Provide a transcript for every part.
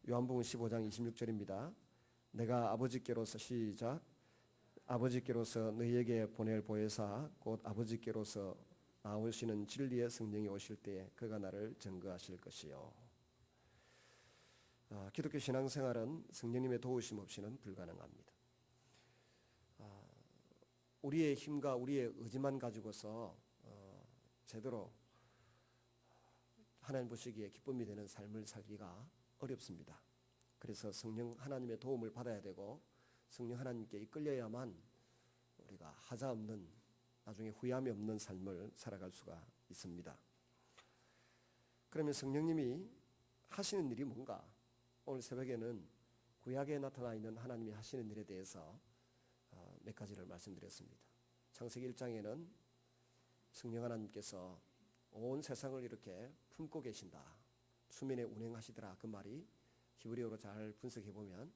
요한복음 15장 26절입니다. 내가 아버지께로서 시작 아버지께로서 너희에게 보낼 보혜사 곧 아버지께로서 나오시는 진리의 성령이 오실 때에 그가 나를 증거하실 것이요. 기독교 신앙생활은 성령님의 도우심 없이는 불가능합니다. 우리의 힘과 우리의 의지만 가지고서 제대로 하나님 보시기에 기쁨이 되는 삶을 살기가 어렵습니다. 그래서 성령 하나님의 도움을 받아야 되고 성령 하나님께 이끌려야만 우리가 하자 없는, 나중에 후회함이 없는 삶을 살아갈 수가 있습니다. 그러면 성령님이 하시는 일이 뭔가? 오늘 새벽에는 구약에 나타나 있는 하나님이 하시는 일에 대해서 몇 가지를 말씀드렸습니다. 창세기 1장에는 성령 하나님께서 온 세상을 이렇게 품고 계신다, 수면에 운행하시더라, 그 말이 히브리어로 잘 분석해 보면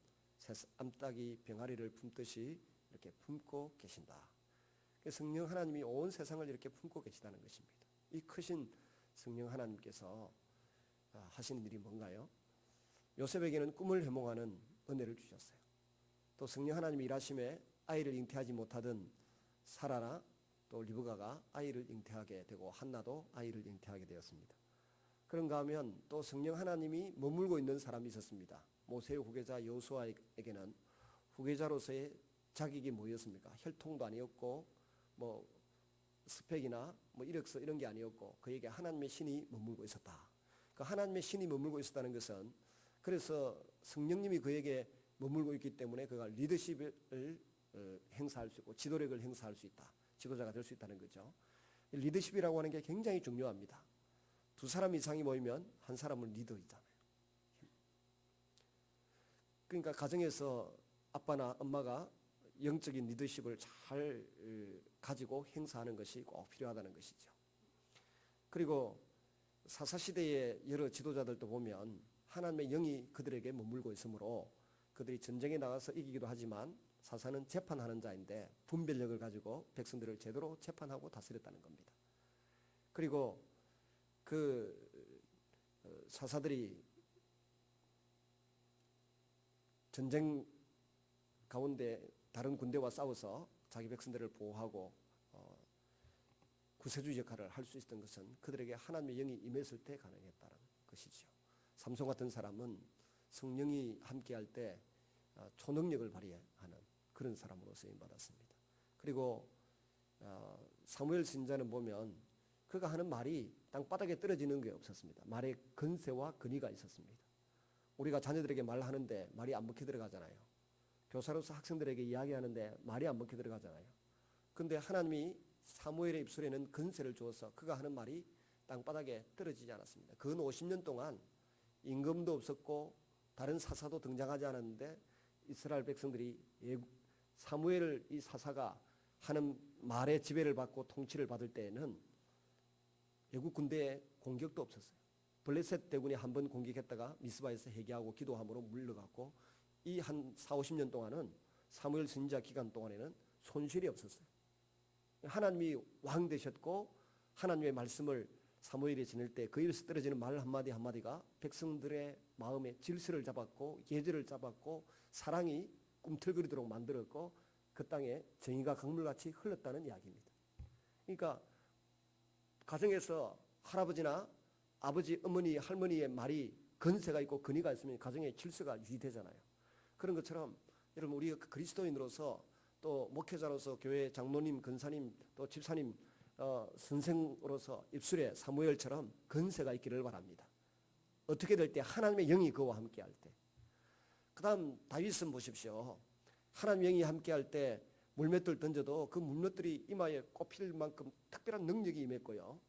암탉이 병아리를 품듯이 이렇게 품고 계신다. 성령 하나님이 온 세상을 이렇게 품고 계시다는 것입니다. 이 크신 성령 하나님께서 하시는 일이 뭔가요? 요셉에게는 꿈을 해몽하는 은혜를 주셨어요. 또 성령 하나님이 일하심에 아이를 잉태하지 못하던 사라나 또 리브가가 아이를 잉태하게 되고 한나도 아이를 잉태하게 되었습니다. 그런가 하면 또 성령 하나님이 머물고 있는 사람이 있었습니다. 모세의 후계자 여호수아에게는 후계자로서의 자격이 뭐였습니까? 혈통도 아니었고 뭐 스펙이나 뭐 이력서 이런 게 아니었고 그에게 하나님의 신이 머물고 있었다. 그 하나님의 신이 머물고 있었다는 것은, 그래서 성령님이 그에게 머물고 있기 때문에 그가 리더십을 행사할 수 있고 지도력을 행사할 수 있다. 지도자가 될 수 있다는 거죠. 리더십이라고 하는 게 굉장히 중요합니다. 두 사람 이상이 모이면 한 사람은 리더이잖아요. 그러니까 가정에서 아빠나 엄마가 영적인 리더십을 잘 가지고 행사하는 것이 꼭 필요하다는 것이죠. 그리고 사사시대의 여러 지도자들도 보면 하나님의 영이 그들에게 머물고 있으므로 그들이 전쟁에 나가서 이기기도 하지만 사사는 재판하는 자인데 분별력을 가지고 백성들을 제대로 재판하고 다스렸다는 겁니다. 그리고 그 사사들이 전쟁 가운데 다른 군대와 싸워서 자기 백성들을 보호하고 구세주 역할을 할 수 있었던 것은 그들에게 하나님의 영이 임했을 때 가능했다는 것이죠. 삼손 같은 사람은 성령이 함께할 때 초능력을 발휘하는 그런 사람으로 쓰임받았습니다. 그리고 사무엘 선지자는 보면 그가 하는 말이 땅바닥에 떨어지는 게 없었습니다. 말에 건세와 근위가 있었습니다. 우리가 자녀들에게 말하는데 말이 안 먹혀 들어가잖아요. 교사로서 학생들에게 이야기하는데 말이 안 먹혀 들어가잖아요. 그런데 하나님이 사무엘의 입술에는 건세를 주어서 그가 하는 말이 땅바닥에 떨어지지 않았습니다. 근 50년 동안 임금도 없었고 다른 사사도 등장하지 않았는데 이스라엘 백성들이 사무엘 이 사사가 하는 말의 지배를 받고 통치를 받을 때에는 애국 군대에 공격도 없었어요. 블레셋 대군이 한 번 공격했다가 미스바에서 회개하고 기도함으로 물러갔고 이 한 40-50년 동안은 사무엘 선지자 기간 동안에는 손실이 없었어요. 하나님이 왕 되셨고 하나님의 말씀을 사무엘이 지낼 때 그 입에서 떨어지는 말 한마디 한마디가 백성들의 마음에 질서를 잡았고 예절을 잡았고 사랑이 꿈틀거리도록 만들었고 그 땅에 정의가 강물같이 흘렀다는 이야기입니다. 그러니까 가정에서 할아버지나 아버지, 어머니, 할머니의 말이 건세가 있고 근위가 있으면 가정의 질서가 유지되잖아요. 그런 것처럼 여러분 우리 그리스도인으로서 또 목회자로서 교회 장로님, 권사님, 또 집사님, 선생으로서 입술에 사무엘처럼 건세가 있기를 바랍니다. 어떻게 될 때? 하나님의 영이 그와 함께 할 때. 그 다음 다윗은 보십시오. 하나님의 영이 함께 할 때 물맷돌 던져도 그 물맷돌이 이마에 꼽힐 만큼 특별한 능력이 임했고요.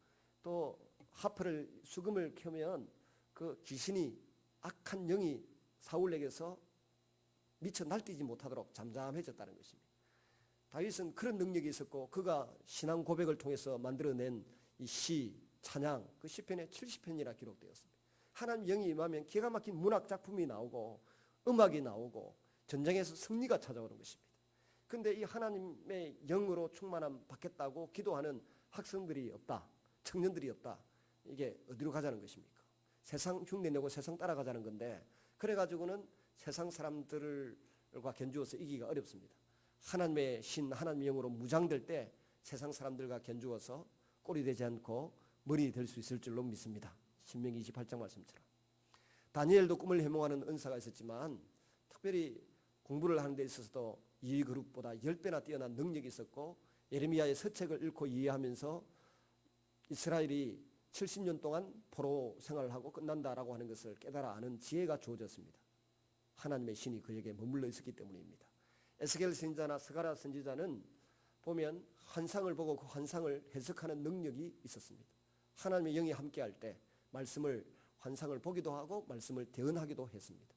또 하프를 수금을 켜면 그 귀신이 악한 영이 사울에게서 미쳐 날뛰지 못하도록 잠잠해졌다는 것입니다. 다윗은 그런 능력이 있었고 그가 신앙 고백을 통해서 만들어낸 이 시, 찬양, 그 시편에 70편이나 기록되었습니다. 하나님 영이 임하면 기가 막힌 문학 작품이 나오고 음악이 나오고 전쟁에서 승리가 찾아오는 것입니다. 그런데 이 하나님의 영으로 충만함 받겠다고 기도하는 학생들이 없다, 청년들이 없다. 이게 어디로 가자는 것입니까? 세상 흉내내고 세상 따라가자는 건데 그래가지고는 세상 사람들과 견주어서 이기기가 어렵습니다. 하나님의 신, 하나님의 영으로 무장될 때 세상 사람들과 견주어서 꼴이 되지 않고 머리 될 수 있을 줄로 믿습니다. 신명기 28장 말씀처럼. 다니엘도 꿈을 해몽하는 은사가 있었지만 특별히 공부를 하는 데 있어서도 이 그룹보다 10배나 뛰어난 능력이 있었고, 예레미야의 서책을 읽고 이해하면서 이스라엘이 70년 동안 포로 생활을 하고 끝난다라고 하는 것을 깨달아 아는 지혜가 주어졌습니다. 하나님의 신이 그에게 머물러 있었기 때문입니다. 에스겔 선지자나 스가랴 선지자는 보면 환상을 보고 그 환상을 해석하는 능력이 있었습니다. 하나님의 영이 함께할 때 말씀을, 환상을 보기도 하고 말씀을 대언하기도 했습니다.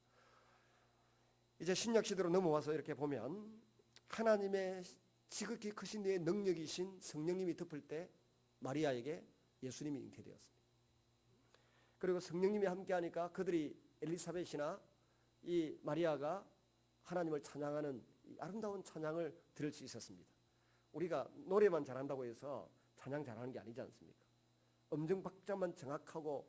이제 신약 시대로 넘어와서 이렇게 보면 하나님의 지극히 크신 이의 능력이신 성령님이 덮을 때 마리아에게 예수님이 잉태되었습니다. 그리고 성령님이 함께하니까 그들이 엘리사벳이나 이 마리아가 하나님을 찬양하는 이 아름다운 찬양을 들을 수 있었습니다. 우리가 노래만 잘한다고 해서 찬양 잘하는 게 아니지 않습니까? 음정 박자만 정확하고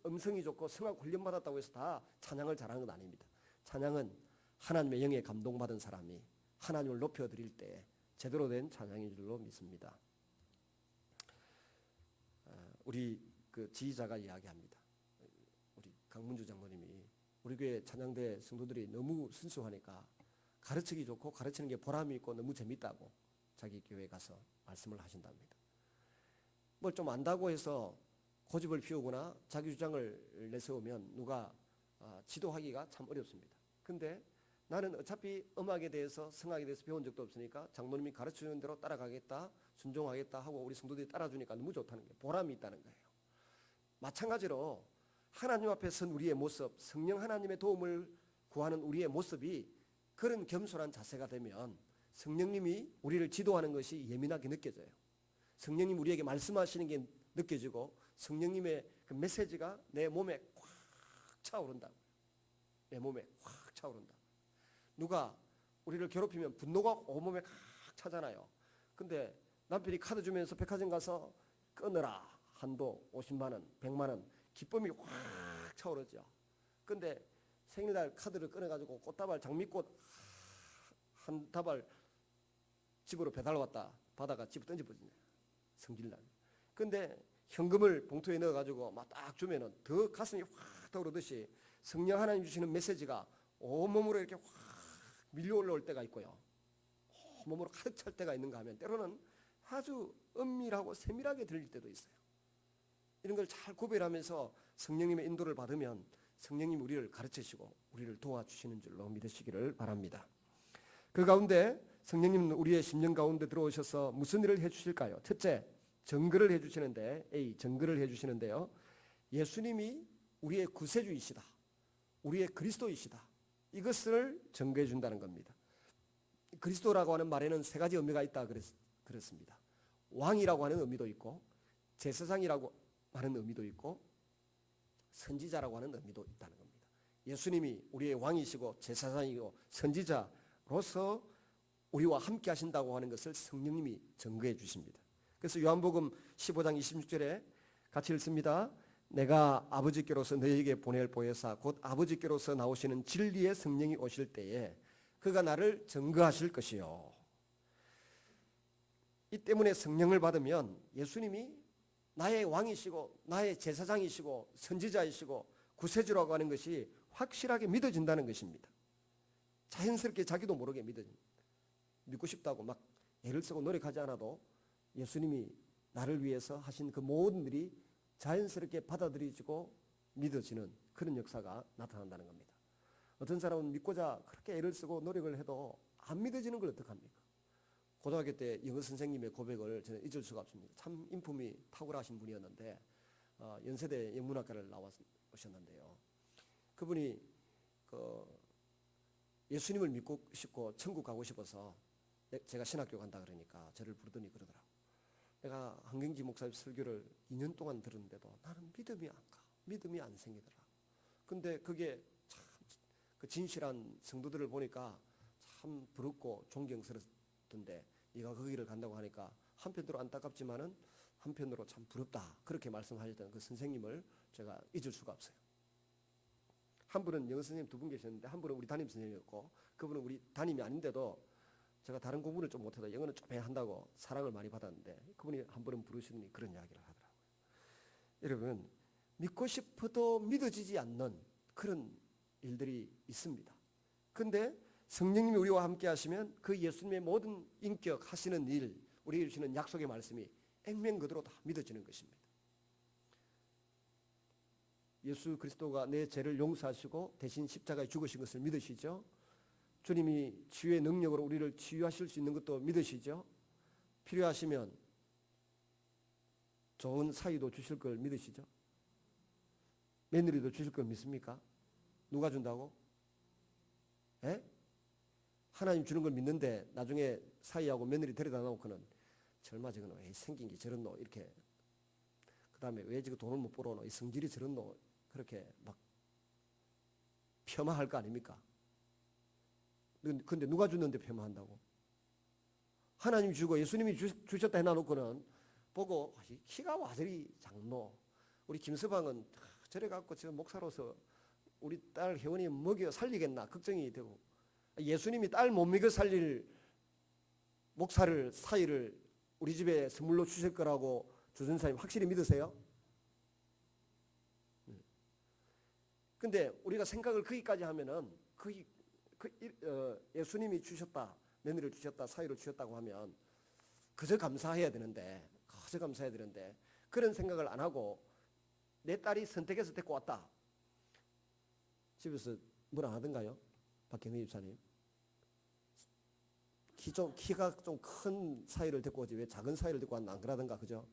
음성이 좋고 성악 훈련받았다고 해서 다 찬양을 잘하는 건 아닙니다. 찬양은 하나님의 영에 감동받은 사람이 하나님을 높여드릴 때 제대로 된 찬양인 줄로 믿습니다. 우리 그 지휘자가 이야기합니다. 우리 강문주 장로님이 우리 교회 찬양대 성도들이 너무 순수하니까 가르치기 좋고 가르치는 게 보람이 있고 너무 재밌다고 자기 교회에 가서 말씀을 하신답니다. 뭘 좀 안다고 해서 고집을 피우거나 자기 주장을 내세우면 누가 지도하기가 참 어렵습니다. 근데 나는 어차피 음악에 대해서 성악에 대해서 배운 적도 없으니까 장로님이 가르치는 대로 따라가겠다, 순종하겠다 하고 우리 성도들이 따라주니까 너무 좋다는 게 보람이 있다는 거예요. 마찬가지로 하나님 앞에 선 우리의 모습, 성령 하나님의 도움을 구하는 우리의 모습이 그런 겸손한 자세가 되면 성령님이 우리를 지도하는 것이 예민하게 느껴져요. 성령님 우리에게 말씀하시는 게 느껴지고 성령님의 그 메시지가 내 몸에 꽉 차오른다. 내 몸에 확 차오른다. 누가 우리를 괴롭히면 분노가 온몸에 꽉 차잖아요. 근데 남편이 카드 주면서 백화점 가서 끊으라. 한도 50만 원, 100만 원 기쁨이 확 차오르죠. 근데 생일날 카드를 꺼내가지고 꽃다발, 장미꽃 한 다발 집으로 배달 왔다 받아가 집에 던져버리네. 성질날. 근데 현금을 봉투에 넣어가지고 막 딱 주면은 더 가슴이 확 타오르듯이 성령 하나님 주시는 메시지가 온몸으로 이렇게 확 밀려 올라올 때가 있고요. 온몸으로 가득 찰 때가 있는가 하면 때로는 아주 은밀하고 세밀하게 들릴 때도 있어요. 이런 걸 잘 구별하면서 성령님의 인도를 받으면 성령님 우리를 가르치시고 우리를 도와주시는 줄로 믿으시기를 바랍니다. 그 가운데 성령님은 우리의 심령 가운데 들어오셔서 무슨 일을 해주실까요? 첫째, 증거를 해주시는데 증거를 해주시는데요. 예수님이 우리의 구세주이시다. 우리의 그리스도이시다. 이것을 증거해 준다는 겁니다. 그리스도라고 하는 말에는 세 가지 의미가 있다 그랬습니다. 왕이라고 하는 의미도 있고 제사장이라고 하는 의미도 있고 선지자라고 하는 의미도 있다는 겁니다. 예수님이 우리의 왕이시고 제사장이고 선지자로서 우리와 함께 하신다고 하는 것을 성령님이 증거해 주십니다. 그래서 요한복음 15장 26절에 같이 읽습니다. 내가 아버지께로서 너희에게 보낼 보혜사 곧 아버지께로서 나오시는 진리의 성령이 오실 때에 그가 나를 증거하실 것이요. 이 때문에 성령을 받으면 예수님이 나의 왕이시고 나의 제사장이시고 선지자이시고 구세주라고 하는 것이 확실하게 믿어진다는 것입니다. 자연스럽게 자기도 모르게 믿고 싶다고 막 애를 쓰고 노력하지 않아도 예수님이 나를 위해서 하신 그 모든 일이 자연스럽게 받아들여지고 믿어지는 그런 역사가 나타난다는 겁니다. 어떤 사람은 믿고자 그렇게 애를 쓰고 노력을 해도 안 믿어지는 걸 어떡합니까? 고등학교 때 영어 선생님의 고백을 저는 잊을 수가 없습니다. 참 인품이 탁월하신 분이었는데 연세대 영문학과를 나오셨는데요. 그분이 예수님을 믿고 싶고 천국 가고 싶어서 제가 신학교 간다 그러니까 저를 부르더니 그러더라고. 내가 한경지 목사님 설교를 2년 동안 들었는데도 나는 믿음이 안 가. 믿음이 안 생기더라. 근데 그게 참 그 진실한 성도들을 보니까 참 부럽고 존경스럽던데 네가 그 길을 간다고 하니까 한편으로 안타깝지만은 한편으로 참 부럽다. 그렇게 말씀하셨던 그 선생님을 제가 잊을 수가 없어요. 한 분은 영어 선생님 두 분 계셨는데 한 분은 우리 담임 선생님이었고 그분은 우리 담임이 아닌데도 제가 다른 공부를 좀 못해도 영어는 좀 해야 한다고 사랑을 많이 받았는데 그분이 한 번은 부르시더니 그런 이야기를 하더라고요. 여러분, 믿고 싶어도 믿어지지 않는 그런 일들이 있습니다. 그런데 성령님이 우리와 함께 하시면 그 예수님의 모든 인격 하시는 일, 우리에게 주시는 약속의 말씀이 액면그대로 다 믿어지는 것입니다. 예수 그리스도가 내 죄를 용서하시고 대신 십자가에 죽으신 것을 믿으시죠? 주님이 치유의 능력으로 우리를 치유하실 수 있는 것도 믿으시죠? 필요하시면 좋은 사위도 주실 걸 믿으시죠? 며느리도 주실 걸 믿습니까? 누가 준다고? 에? 하나님 주는 걸 믿는데 나중에 사위하고 며느리 데려다 놓고는 절마 저거는 왜 생긴 게 저런 노 이렇게 그 다음에 왜 지금 돈을 못 벌어노 이 성질이 저런 노 그렇게 막 폄하할 거 아닙니까? 근데 누가 줬는데 폄하한다고? 하나님 주고 예수님이 주셨다 해놔놓고는 보고 키가 와저리 작노. 우리 김서방은 저래 갖고 지금 목사로서 우리 딸 혜원이 먹여 살리겠나 걱정이 되고 예수님이 딸 못 먹여 살릴 목사를 사위를 우리 집에 선물로 주실 거라고 주전사님 확실히 믿으세요? 근데 우리가 생각을 거기까지 하면은 예수님이 주셨다, 며느리를 주셨다, 사위를 주셨다고 하면 그저 감사해야 되는데, 그런 생각을 안 하고 내 딸이 선택해서 데리고 왔다. 집에서 뭘 안 하던가요? 박경희 집사님. 키가 좀 큰 사위를 데리고 오지 왜 작은 사위를 데리고 왔나 안 그러던가 그죠?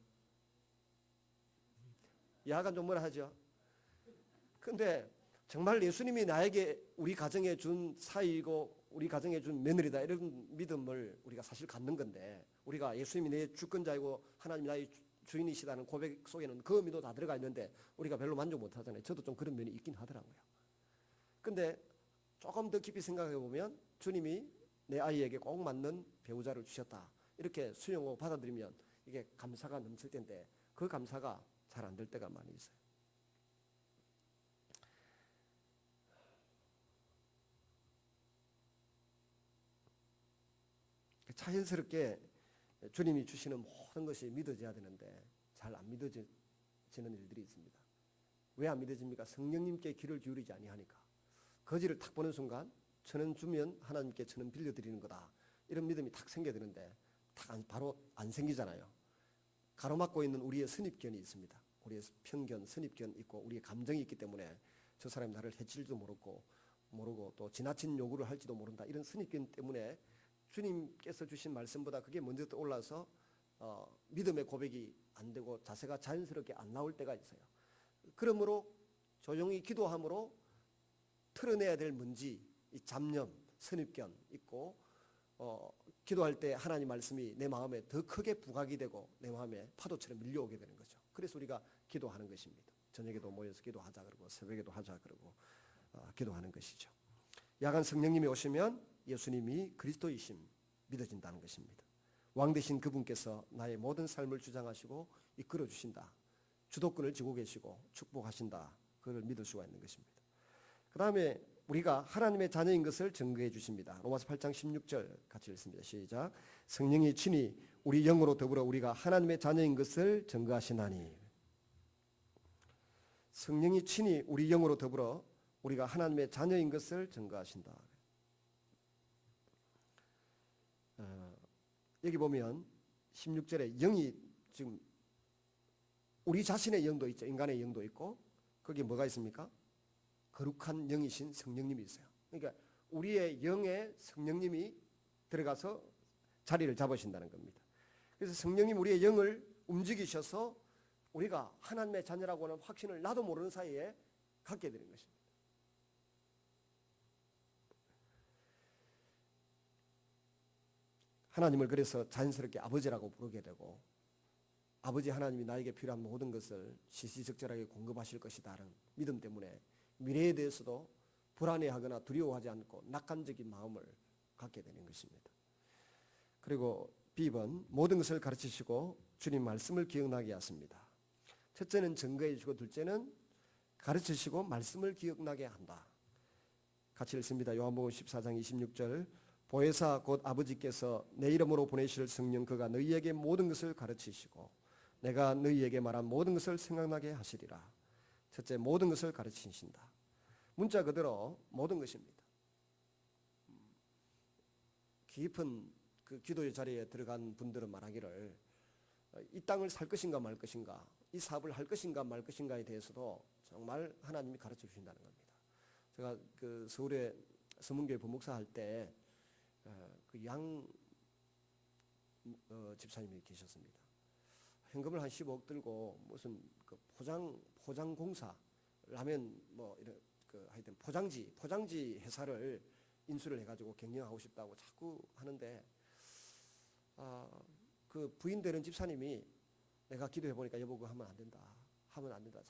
야간 좀 뭐라 하죠? 근데 정말 예수님이 나에게 우리 가정에 준 사위이고 우리 가정에 준 며느리다 이런 믿음을 우리가 사실 갖는 건데 우리가 예수님이 내 주권자이고 하나님이 나의 주인이시다는 고백 속에는 그 의미도 다 들어가 있는데 우리가 별로 만족 못 하잖아요. 저도 좀 그런 면이 있긴 하더라고요. 근데 조금 더 깊이 생각해 보면 주님이 내 아이에게 꼭 맞는 배우자를 주셨다 이렇게 수용하고 받아들이면 이게 감사가 넘칠 텐데 그 감사가 잘 안 될 때가 많이 있어요. 자연스럽게 주님이 주시는 모든 것이 믿어져야 되는데 잘 안 믿어지는 일들이 있습니다. 왜 안 믿어집니까? 성령님께 귀를 기울이지 아니하니까. 거지를 탁 보는 순간 천원 주면 하나님께 천원 빌려드리는 거다. 이런 믿음이 탁 생겨야 되는데 바로 안 생기잖아요. 가로막고 있는 우리의 선입견이 있습니다. 우리의 편견, 선입견 있고 우리의 감정이 있기 때문에 저 사람이 나를 해칠지도 모르고 또 지나친 요구를 할지도 모른다. 이런 선입견 때문에 주님께서 주신 말씀보다 그게 먼저 떠올라서 믿음의 고백이 안 되고 자세가 자연스럽게 안 나올 때가 있어요. 그러므로 조용히 기도함으로 털어내야 될 문제, 이 잡념, 선입견 있고 기도할 때 하나님 말씀이 내 마음에 더 크게 부각이 되고 내 마음에 파도처럼 밀려오게 되는 거죠. 그래서 우리가 기도하는 것입니다. 저녁에도 모여서 기도하자 그러고 새벽에도 하자 그러고 기도하는 것이죠. 야간 성령님이 오시면 예수님이 그리스도이심 믿어진다는 것입니다. 왕 되신 그분께서 나의 모든 삶을 주장하시고 이끌어 주신다. 주도권을 쥐고 계시고 축복하신다. 그걸 믿을 수가 있는 것입니다. 그 다음에 우리가 하나님의 자녀인 것을 증거해 주십니다. 로마서 8장 16절 같이 읽습니다. 시작. 성령이 친히 우리 영으로 더불어 우리가 하나님의 자녀인 것을 증거하시나니. 성령이 친히 우리 영으로 더불어 우리가 하나님의 자녀인 것을 증거하신다. 여기 보면 16절에 영이 지금 우리 자신의 영도 있죠. 인간의 영도 있고 거기에 뭐가 있습니까? 거룩한 영이신 성령님이 있어요. 그러니까 우리의 영에 성령님이 들어가서 자리를 잡으신다는 겁니다. 그래서 성령님 우리의 영을 움직이셔서 우리가 하나님의 자녀라고 하는 확신을 나도 모르는 사이에 갖게 되는 것입니다. 하나님을 그래서 자연스럽게 아버지라고 부르게 되고 아버지 하나님이 나에게 필요한 모든 것을 시시적절하게 공급하실 것이다라는 믿음 때문에 미래에 대해서도 불안해하거나 두려워하지 않고 낙관적인 마음을 갖게 되는 것입니다. 그리고 B번 모든 것을 가르치시고 주님 말씀을 기억나게 하십니다. 첫째는 증거해 주시고 둘째는 가르치시고 말씀을 기억나게 한다. 같이 읽습니다. 요한복음 14장 26절. 보혜사 곧 아버지께서 내 이름으로 보내실 성령 그가 너희에게 모든 것을 가르치시고 내가 너희에게 말한 모든 것을 생각나게 하시리라. 첫째, 모든 것을 가르치신다. 문자 그대로 모든 것입니다. 깊은 그 기도의 자리에 들어간 분들은 말하기를 이 땅을 살 것인가 말 것인가, 이 사업을 할 것인가 말 것인가에 대해서도 정말 하나님이 가르쳐 주신다는 겁니다. 제가 그 서울에 서문교회 부목사 할 때 그 양 집사님이 계셨습니다. 현금을 한 15억 들고 무슨 그 포장 공사, 라면 뭐 이런 그 하여튼 포장지 회사를 인수를 해가지고 경영하고 싶다고 자꾸 하는데 그 부인 되는 집사님이 내가 기도해 보니까 여보 그거 하면 안 된다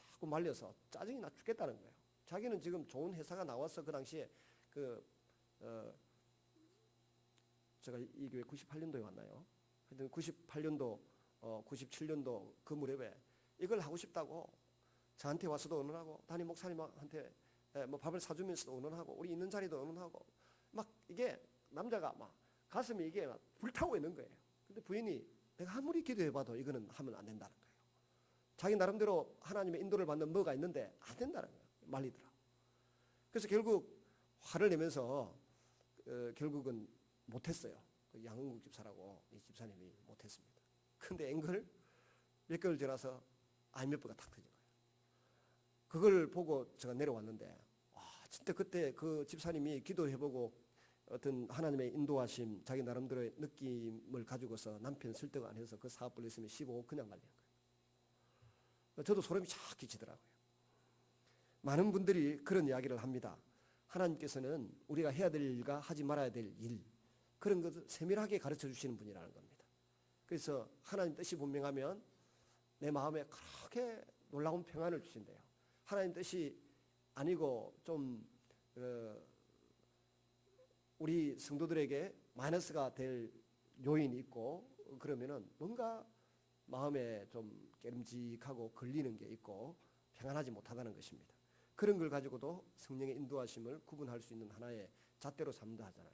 자꾸 말려서 짜증이 나 죽겠다는 거예요. 자기는 지금 좋은 회사가 나와서 그 당시에 제가 이 교회 98년도에 왔나요? 하여튼 98년도 97년도 그 무렵에 이걸 하고 싶다고 저한테 와서도 의논하고 담임 목사님한테 뭐 밥을 사주면서도 의논하고 우리 있는 자리도 의논하고 막 이게 남자가 막 가슴이 이게 막 불타고 있는 거예요. 근데 부인이 내가 아무리 기도해봐도 이거는 하면 안 된다는 거예요. 자기 나름대로 하나님의 인도를 받는 뭐가 있는데 안 된다는 거예요. 말리더라. 그래서 결국 화를 내면서 결국은 못했어요. 그 양흥국 집사라고 이 집사님이 못했습니다. 근데 앵글 몇 개월 지나서 IMF가 탁 터진 거예요. 그걸 보고 제가 내려왔는데 진짜 그때 그 집사님이 기도해보고 어떤 하나님의 인도하심 자기 나름대로의 느낌을 가지고서 남편 설득 안 해서 그 사업 벌렸으면 15억 그냥 날린 거예요. 저도 소름이 쫙 끼치더라고요. 많은 분들이 그런 이야기를 합니다. 하나님께서는 우리가 해야 될 일과 하지 말아야 될 일, 그런 것을 세밀하게 가르쳐 주시는 분이라는 겁니다. 그래서 하나님 뜻이 분명하면 내 마음에 그렇게 놀라운 평안을 주신대요. 하나님 뜻이 아니고 좀 우리 성도들에게 마이너스가 될 요인이 있고 그러면은 뭔가 마음에 좀 깨름직하고 걸리는 게 있고 평안하지 못하다는 것입니다. 그런 걸 가지고도 성령의 인도하심을 구분할 수 있는 하나의 잣대로 삼다 하잖아요.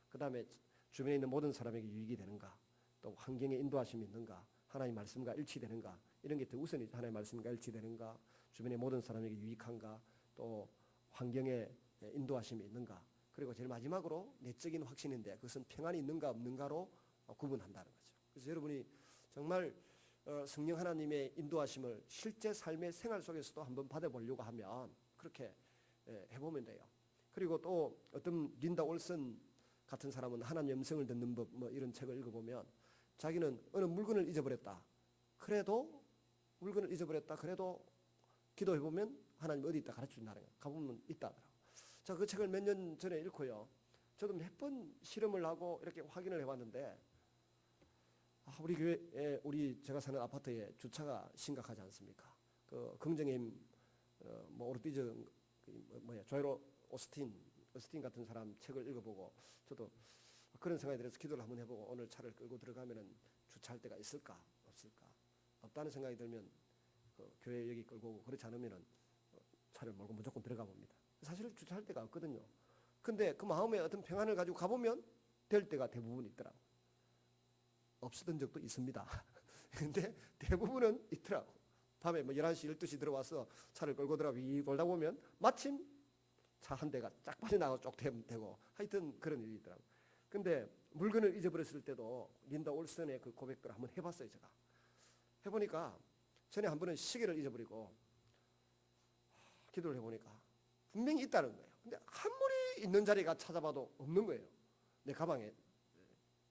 그 다음에 주변에 있는 모든 사람에게 유익이 되는가, 또 환경에 인도하심이 있는가, 하나님의 말씀과 일치되는가, 이런 게 더 우선이죠. 하나님의 말씀과 일치되는가, 주변의 모든 사람에게 유익한가, 또 환경에 인도하심이 있는가, 그리고 제일 마지막으로 내적인 확신인데 그것은 평안이 있는가 없는가로 구분한다는 거죠. 그래서 여러분이 정말 성령 하나님의 인도하심을 실제 삶의 생활 속에서도 한번 받아보려고 하면 그렇게 해보면 돼요. 그리고 또 어떤 린다 올슨 같은 사람은 하나님의 음성을 듣는 법 뭐 이런 책을 읽어보면 자기는 어느 물건을 잊어버렸다. 그래도 물건을 잊어버렸다. 그래도 기도해보면 하나님 어디 있다 가르쳐준다는 거예요. 가보면 있다더라고요. 자, 그 책을 몇 년 전에 읽고요. 저도 몇 번 실험을 하고 이렇게 확인을 해봤는데 우리 교회 우리 제가 사는 아파트에 주차가 심각하지 않습니까? 그 긍정의 뭐 오르티즈 조엘 오스틴 같은 사람 책을 읽어보고 저도 그런 생각이 들어서 기도를 한번 해보고 오늘 차를 끌고 들어가면은 주차할 데가 있을까 없을까 없다는 생각이 들면 그 교회 여기 끌고 오고 그렇지 않으면은 차를 몰고 무조건 들어가 봅니다. 사실 주차할 데가 없거든요. 근데 그 마음에 어떤 평안을 가지고 가보면 될 때가 대부분 있더라고. 없었던 적도 있습니다. 근데 대부분은 있더라고. 밤에 뭐 11시, 12시 들어와서 차를 끌고 들어가 위 돌다 보면 마침 차 한 대가 쫙 빠져나가고 쪽 되고 하여튼 그런 일이 있더라고. 근데 물건을 잊어버렸을 때도 린다 올슨의 그 고백들을 한번 해봤어요. 제가 해보니까 전에 한 번은 시계를 잊어버리고 기도를 해보니까 분명히 있다는 거예요. 근데 아무리 있는 자리가 찾아봐도 없는 거예요. 내 가방에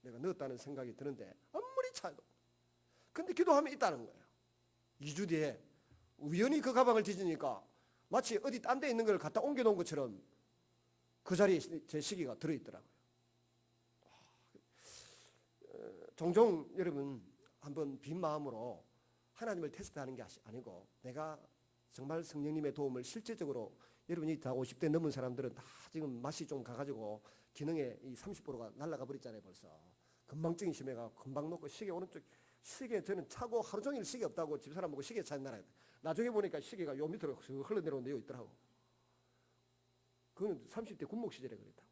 내가 넣었다는 생각이 드는데 아무리 찾아도. 근데 기도하면 있다는 거예요. 2주 뒤에 우연히 그 가방을 뒤지니까 마치 어디 딴 데 있는 걸 갖다 옮겨놓은 것처럼 그 자리에 제 시계가 들어있더라고요. 종종 여러분 한번 빈 마음으로 하나님을 테스트하는 게 아니고 내가 정말 성령님의 도움을 실제적으로 여러분이 다 50대 넘은 사람들은 다 지금 맛이 좀 가가지고 기능의 이 30%가 날아가 버렸잖아요. 벌써 건망증이 심해가 금방 놓고 시계 오른쪽 시계 저는 차고 하루 종일 시계 없다고 집사람 보고 시계 찾나라 나중에 보니까 시계가 요 밑으로 흘러내려온 데요 있더라고. 그건 30대 군목 시절에 그랬다고요.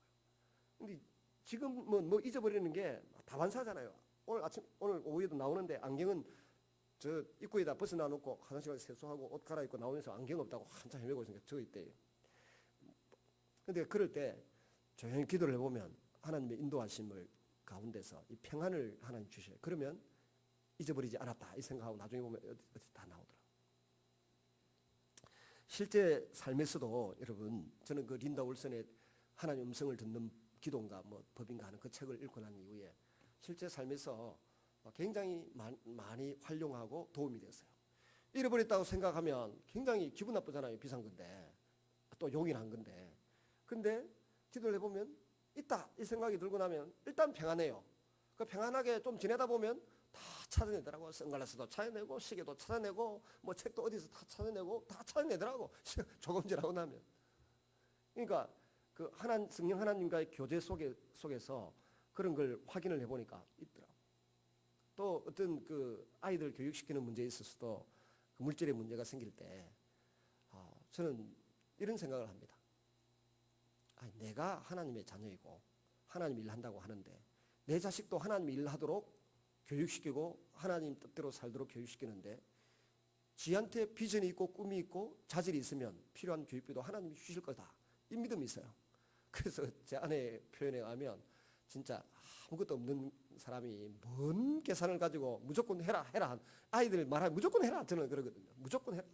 근데 지금은 뭐 잊어버리는 게 다반사잖아요. 오늘 오후에도 나오는데 안경은 저 입구에다 벗어나 놓고 화장실 가서 세수하고 옷 갈아입고 나오면서 안경 없다고 한참 헤매고 있으니까 저 있대요. 근데 그럴 때 조용히 기도를 해보면 하나님의 인도하심을 가운데서 이 평안을 하나님 주셔요. 그러면 잊어버리지 않았다 이 생각하고 나중에 보면 어디 다 나오더라고요. 실제 삶에서도 여러분, 저는 그 린다 올슨의 하나님 음성을 듣는 기도인가 뭐 법인가 하는 그 책을 읽고 난 이후에 실제 삶에서 굉장히 많이 활용하고 도움이 됐어요. 잃어버렸다고 생각하면 굉장히 기분 나쁘잖아요. 비싼 건데 또 용인한 건데. 근데 기도를 해보면 있다 이 생각이 들고 나면 일단 평안해요. 그 평안하게 좀 지내다 보면 다 찾아내더라고. 선글라스도 찾아내고 시계도 찾아내고 뭐 책도 어디서 다 찾아내고 다 찾아내더라고. 조금 지나고 나면. 그러니까 그 성령 하나님과의 교제 속에서 그런 걸 확인을 해보니까 있더라고. 또 어떤 그 아이들 교육시키는 문제에 있어서도 그 물질의 문제가 생길 때 저는 이런 생각을 합니다. 내가 하나님의 자녀이고 하나님 일한다고 하는데 내 자식도 하나님 일하도록 교육시키고 하나님 뜻대로 살도록 교육시키는데 지한테 비전이 있고 꿈이 있고 자질이 있으면 필요한 교육비도 하나님이 주실 거다. 이 믿음이 있어요. 그래서 제 아내 표현에 하면 진짜 아무것도 없는 사람이 뭔 계산을 가지고 무조건 해라 아이들 말하면 무조건 해라 저는 그러거든요. 무조건 해라.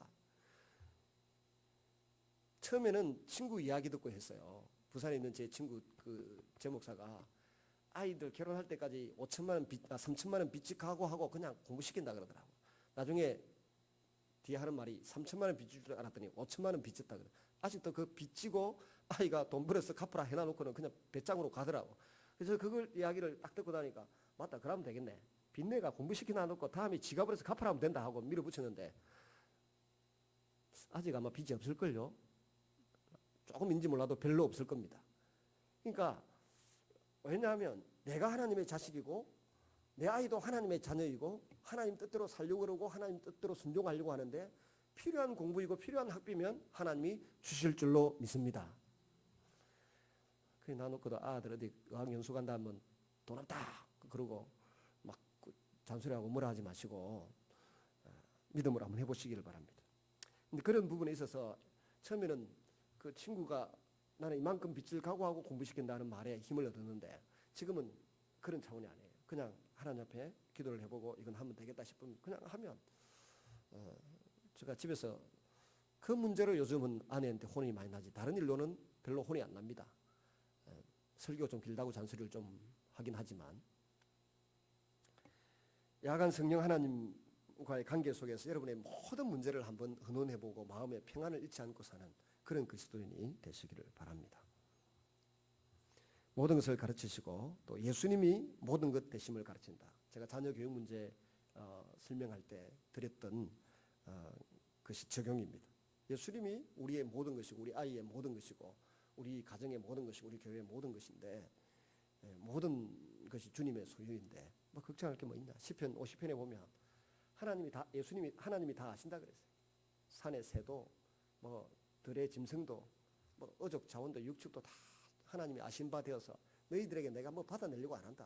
처음에는 친구 이야기 듣고 했어요. 부산에 있는 제 친구 제 목사가 아이들 결혼할 때까지 3천만 원 빚지 각오하고 그냥 공부시킨다 그러더라고. 나중에 뒤에 하는 말이 3천만 원 빚질 줄 알았더니 5천만 원 빚졌다 그래. 아직도 그 빚지고 아이가 돈 벌어서 갚으라 해놔놓고는 그냥 배짱으로 가더라고. 그래서 그걸 이야기를 딱 듣고 나니까 맞다 그러면 되겠네. 빚내가 공부시키나 놓고 다음에 지가 벌어서 갚으라 하면 된다 하고 밀어붙였는데 아직 아마 빚이 없을걸요. 조금인지 몰라도 별로 없을 겁니다. 그러니까 왜냐하면 내가 하나님의 자식이고 내 아이도 하나님의 자녀이고 하나님 뜻대로 살려고 그러고 하나님 뜻대로 순종하려고 하는데 필요한 공부이고 필요한 학비면 하나님이 주실 줄로 믿습니다. 그래 나놓고도 아들 어디 어학연수 간다 하면 돈 없다 그러고 막 잔소리하고 뭐라 하지 마시고 믿음으로 한번 해보시기를 바랍니다. 근데 그런 부분에 있어서 처음에는 그 친구가 나는 이만큼 빚을 각오하고 공부시킨다는 말에 힘을 얻었는데 지금은 그런 차원이 아니에요. 그냥 하나님 앞에 기도를 해보고 이건 하면 되겠다 싶으면 그냥 하면 제가 집에서 그 문제로 요즘은 아내한테 혼이 많이 나지 다른 일로는 별로 혼이 안 납니다. 설교 좀 길다고 잔소리를 좀 하긴 하지만 야간 성령 하나님과의 관계 속에서 여러분의 모든 문제를 한번 의논해보고 마음의 평안을 잃지 않고 사는 그런 그리스도인이 되시기를 바랍니다. 모든 것을 가르치시고 또 예수님이 모든 것 되심을 가르친다. 제가 자녀 교육 문제 설명할 때 드렸던 것이 적용입니다. 예수님이 우리의 모든 것이고 우리 아이의 모든 것이고 우리 가정의 모든 것이고 우리 교회의 모든 것인데 모든 것이 주님의 소유인데 뭐 걱정할 게 뭐 있냐. 시편 50편에 보면 하나님이 다 아신다 그랬어요. 산의 새도 뭐 들의 짐승도 뭐 어족 자원도 육축도 다 하나님이 아신 바 되어서 너희들에게 내가 뭐 받아내려고 안 한다.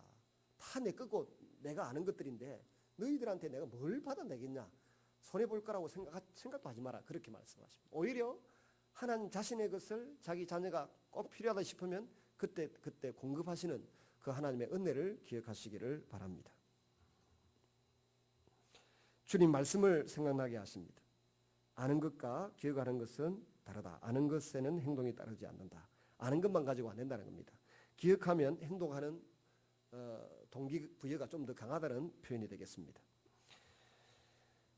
다 내 거고 내가 아는 것들인데 너희들한테 내가 뭘 받아내겠냐. 손해볼 거라고 생각도 하지 마라. 그렇게 말씀하십니다. 오히려 하나님 자신의 것을 자기 자녀가 꼭 필요하다 싶으면 그때 공급하시는 그 하나님의 은혜를 기억하시기를 바랍니다. 주님 말씀을 생각나게 하십니다. 아는 것과 기억하는 것은 다르다. 아는 것에는 행동이 따르지 않는다. 아는 것만 가지고 안 된다는 겁니다. 기억하면 행동하는 동기부여가 좀 더 강하다는 표현이 되겠습니다.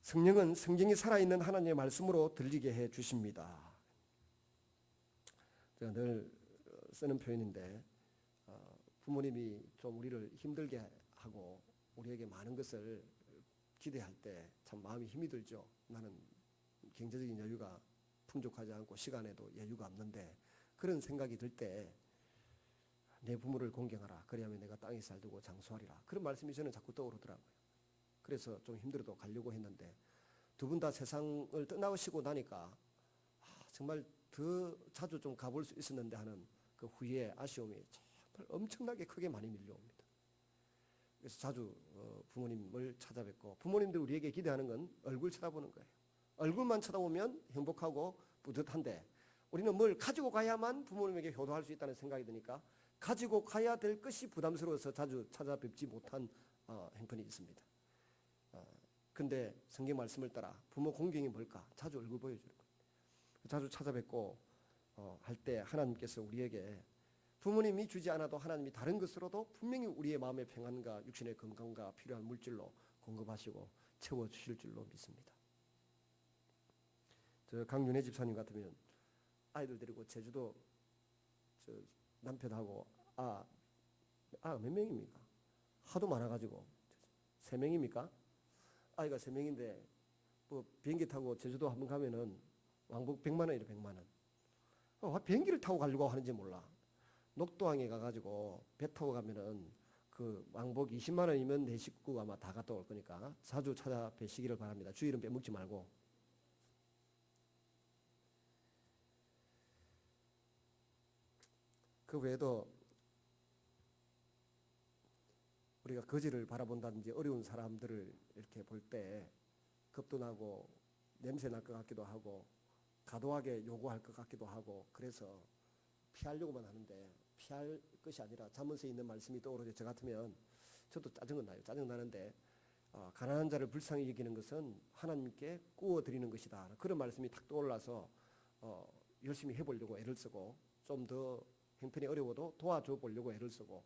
성령은 성경이 살아있는 하나님의 말씀으로 들리게 해 주십니다. 제가 늘 쓰는 표현인데 부모님이 좀 우리를 힘들게 하고 우리에게 많은 것을 기대할 때 참 마음이 힘이 들죠. 나는 경제적인 여유가 풍족하지 않고 시간에도 여유가 없는데 그런 생각이 들 때 내 부모를 공경하라. 그리하면 내가 땅에 살두고 장수하리라. 그런 말씀이 저는 자꾸 떠오르더라고요. 그래서 좀 힘들어도 가려고 했는데 두 분 다 세상을 떠나시고 나니까 정말 더 자주 좀 가볼 수 있었는데 하는 그 후에 아쉬움이 정말 엄청나게 크게 많이 밀려옵니다. 그래서 자주 부모님을 찾아뵙고, 부모님들 우리에게 기대하는 건 얼굴 쳐다보는 거예요. 얼굴만 쳐다보면 행복하고 뿌듯한데 우리는 뭘 가지고 가야만 부모님에게 효도할 수 있다는 생각이 드니까 가지고 가야 될 것이 부담스러워서 자주 찾아뵙지 못한 형편이 있습니다. 근데 성경 말씀을 따라 부모 공경이 뭘까? 자주 얼굴 보여주는 거예요. 자주 찾아뵙고 할 때 하나님께서 우리에게 부모님이 주지 않아도 하나님이 다른 것으로도 분명히 우리의 마음의 평안과 육신의 건강과 필요한 물질로 공급하시고 채워주실 줄로 믿습니다. 저 강윤혜 집사님 같으면 아이들 데리고 제주도 저 남편하고 몇 명입니까? 하도 많아가지고 3명입니까? 아이가 3명인데 뭐 비행기 타고 제주도 한번 가면은 왕복 100만 원이래. 100만 원. 비행기를 타고 가려고 하는지 몰라. 녹도항에 가가지고 배 타고 가면은 그 왕복 20만 원이면 내 식구 아마 다 갔다 올 거니까 자주 찾아뵈시기를 바랍니다. 주일은 빼먹지 말고. 그 외에도 우리가 거지를 바라본다든지 어려운 사람들을 이렇게 볼 때 겁도 나고 냄새 날 것 같기도 하고 과도하게 요구할 것 같기도 하고 그래서 피하려고만 하는데 피할 것이 아니라 잠언서에 있는 말씀이 떠오르죠. 저 같으면 저도 짜증은 나요. 짜증 나는데 가난한 자를 불쌍히 여기는 것은 하나님께 구워드리는 것이다. 그런 말씀이 탁 떠올라서 열심히 해보려고 애를 쓰고 좀 더 형편이 어려워도 도와줘 보려고 애를 쓰고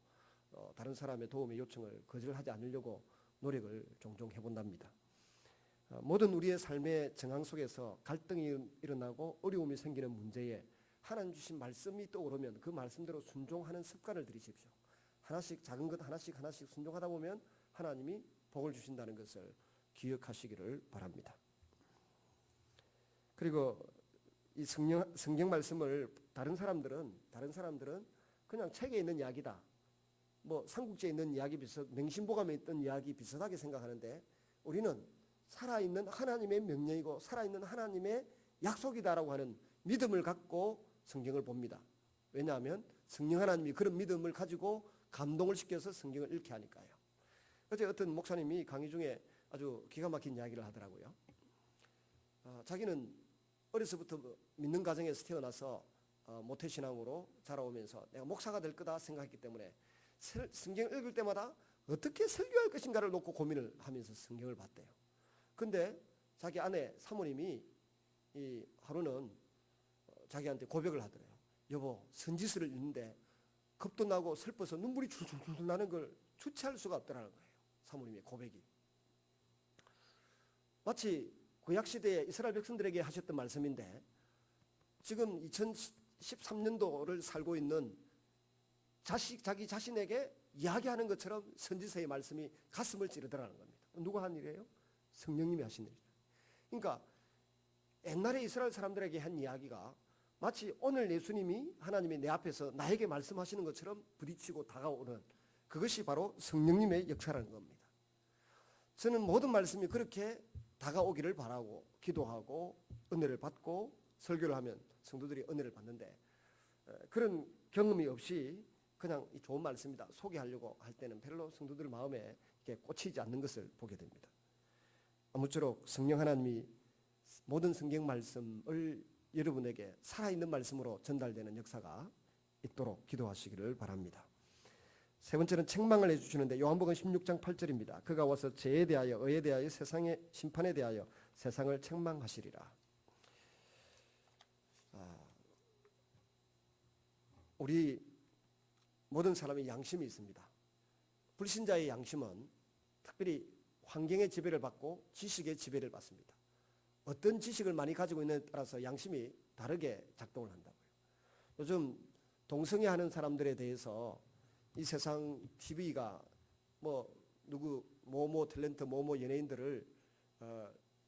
다른 사람의 도움의 요청을 거절하지 않으려고 노력을 종종 해본답니다. 모든 우리의 삶의 정황 속에서 갈등이 일어나고 어려움이 생기는 문제에 하나님 주신 말씀이 떠오르면 그 말씀대로 순종하는 습관을 들이십시오. 하나씩 작은 것 하나씩 순종하다 보면 하나님이 복을 주신다는 것을 기억하시기를 바랍니다. 그리고 이 성경 말씀을 다른 사람들은 그냥 책에 있는 이야기다. 뭐 삼국지에 있는 이야기 명심보감에 있던 이야기 비슷하게 생각하는데 우리는 살아있는 하나님의 명령이고 살아있는 하나님의 약속이다라고 하는 믿음을 갖고 성경을 봅니다. 왜냐하면 성령 하나님이 그런 믿음을 가지고 감동을 시켜서 성경을 읽게 하니까요. 어제 어떤 목사님이 강의 중에 아주 기가 막힌 이야기를 하더라고요. 자기는 어려서부터 믿는 가정에서 태어나서 모태신앙으로 자라오면서 내가 목사가 될 거다 생각했기 때문에 성경을 읽을 때마다 어떻게 설교할 것인가를 놓고 고민을 하면서 성경을 봤대요. 근데 자기 아내 사모님이 이 하루는 자기한테 고백을 하더래요. 여보, 선지서를 읽는데 겁도 나고 슬퍼서 눈물이 줄줄 나는 걸 주체할 수가 없더라는 거예요. 사모님의 고백이. 마치 구약시대에 이스라엘 백성들에게 하셨던 말씀인데 지금 2013년도를 살고 있는 자기 자신에게 이야기하는 것처럼 선지서의 말씀이 가슴을 찌르더라는 겁니다. 누가 한 일이에요? 성령님이 하신 일이죠. 그러니까 옛날에 이스라엘 사람들에게 한 이야기가 마치 오늘 예수님이 하나님이 내 앞에서 나에게 말씀하시는 것처럼 부딪히고 다가오는 그것이 바로 성령님의 역사라는 겁니다. 저는 모든 말씀이 그렇게 다가오기를 바라고 기도하고 은혜를 받고 설교를 하면 성도들이 은혜를 받는데 그런 경험이 없이 그냥 좋은 말씀이다 소개하려고 할 때는 별로 성도들 마음에 이렇게 꽂히지 않는 것을 보게 됩니다. 아무쪼록 성령 하나님이 모든 성경 말씀을 여러분에게 살아있는 말씀으로 전달되는 역사가 있도록 기도하시기를 바랍니다. 세 번째는 책망을 해주시는데 요한복음 16장 8절입니다. 그가 와서 죄에 대하여 의에 대하여 세상의 심판에 대하여 세상을 책망하시리라. 우리 모든 사람의 양심이 있습니다. 불신자의 양심은 특별히 환경의 지배를 받고 지식의 지배를 받습니다. 어떤 지식을 많이 가지고 있느냐에 따라서 양심이 다르게 작동을 한다고요. 요즘 동성애하는 사람들에 대해서 이 세상 TV가 누구 모모 탤런트 모모 연예인들을